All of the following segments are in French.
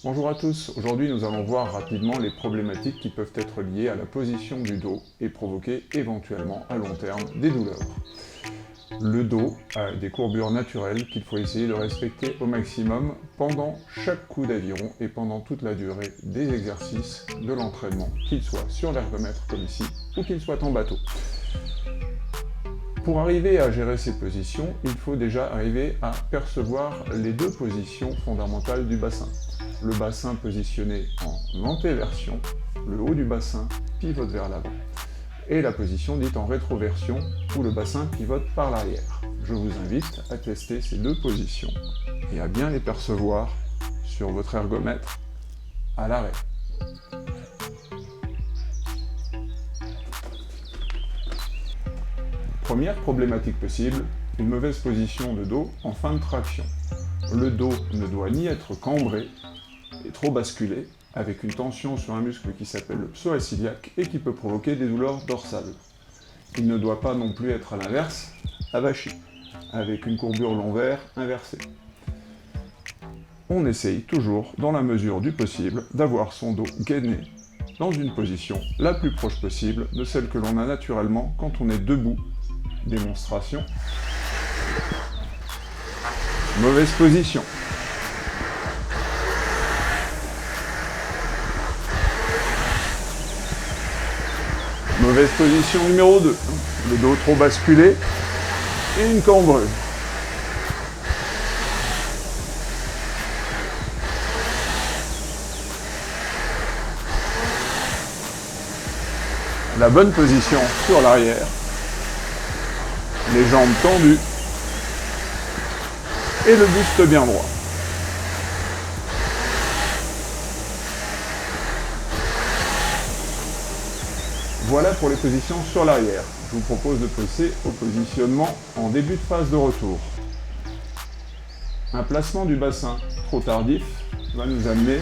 Bonjour à tous, aujourd'hui nous allons voir rapidement les problématiques qui peuvent être liées à la position du dos et provoquer éventuellement à long terme des douleurs. Le dos a des courbures naturelles qu'il faut essayer de respecter au maximum pendant chaque coup d'aviron et pendant toute la durée des exercices de l'entraînement, qu'il soit sur l'ergomètre comme ici ou qu'il soit en bateau. Pour arriver à gérer ces positions, il faut déjà arriver à percevoir les deux positions fondamentales du bassin. Le bassin positionné en antéversion, le haut du bassin pivote vers l'avant. Et la position dite en rétroversion, où le bassin pivote par l'arrière. Je vous invite à tester ces deux positions et à bien les percevoir sur votre ergomètre à l'arrêt. Première problématique possible, une mauvaise position de dos en fin de traction. Le dos ne doit ni être cambré et trop basculé, avec une tension sur un muscle qui s'appelle le psoas iliaque et qui peut provoquer des douleurs dorsales. Il ne doit pas non plus être à l'inverse, avachi, avec une courbure lombaire inversée. On essaye toujours, dans la mesure du possible, d'avoir son dos gainé dans une position la plus proche possible de celle que l'on a naturellement quand on est debout. Démonstration. Mauvaise position. Mauvaise position numéro 2. Le dos trop basculé et une cambrure. La bonne position sur l'arrière. Les jambes tendues et le buste bien droit. Voilà pour les positions sur l'arrière. Je vous propose de passer au positionnement en début de phase de retour. Un placement du bassin trop tardif va nous amener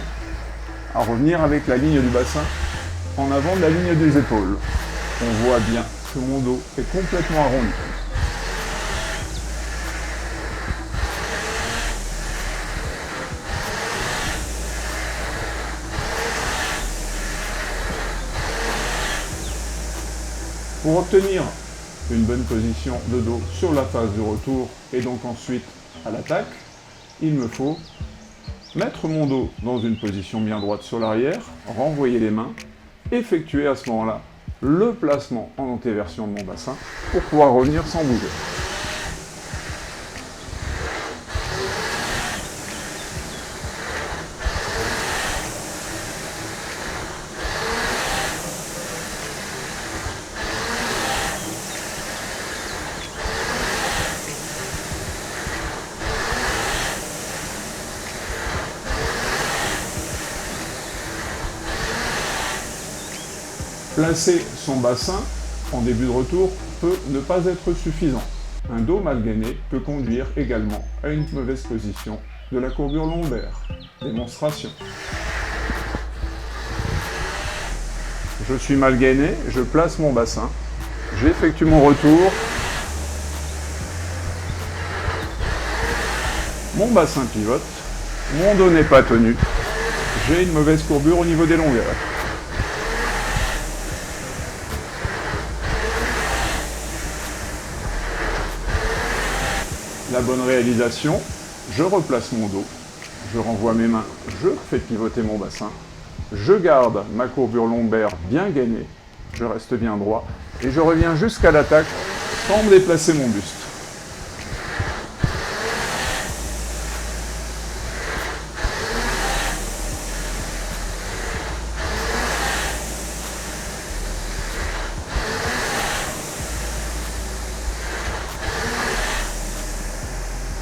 à revenir avec la ligne du bassin en avant de la ligne des épaules. On voit bien que mon dos est complètement arrondi. Pour obtenir une bonne position de dos sur la phase du retour et donc ensuite à l'attaque, il me faut mettre mon dos dans une position bien droite sur l'arrière, renvoyer les mains, effectuer à ce moment-là le placement en antéversion de mon bassin pour pouvoir revenir sans bouger. Placer son bassin en début de retour peut ne pas être suffisant. Un dos mal gainé peut conduire également à une mauvaise position de la courbure lombaire. Démonstration. Je suis mal gainé, je place mon bassin, j'effectue mon retour. Mon bassin pivote, mon dos n'est pas tenu, j'ai une mauvaise courbure au niveau des longueurs. La bonne réalisation, je replace mon dos, je renvoie mes mains, je fais pivoter mon bassin, je garde ma courbure lombaire bien gainée, je reste bien droit et je reviens jusqu'à l'attaque sans me déplacer mon buste.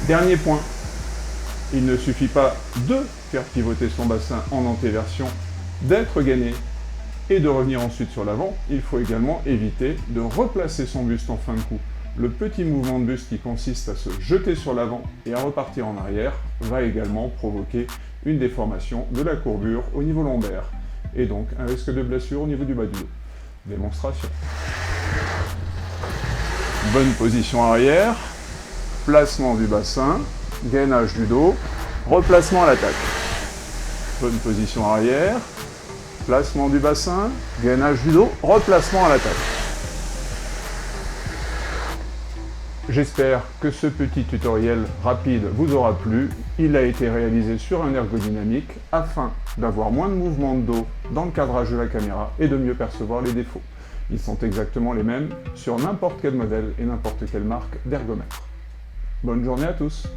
Dernier point, il ne suffit pas de faire pivoter son bassin en antéversion, d'être gainé et de revenir ensuite sur l'avant. Il faut également éviter de replacer son buste en fin de coup. Le petit mouvement de buste qui consiste à se jeter sur l'avant et à repartir en arrière va également provoquer une déformation de la courbure au niveau lombaire et donc un risque de blessure au niveau du bas du dos. Démonstration. Bonne position arrière. Placement du bassin, gainage du dos, replacement à l'attaque. Bonne position arrière, placement du bassin, gainage du dos, replacement à l'attaque. J'espère que ce petit tutoriel rapide vous aura plu. Il a été réalisé sur un ergodynamique afin d'avoir moins de mouvements de dos dans le cadrage de la caméra et de mieux percevoir les défauts. Ils sont exactement les mêmes sur n'importe quel modèle et n'importe quelle marque d'ergomètre. Bonne journée à tous!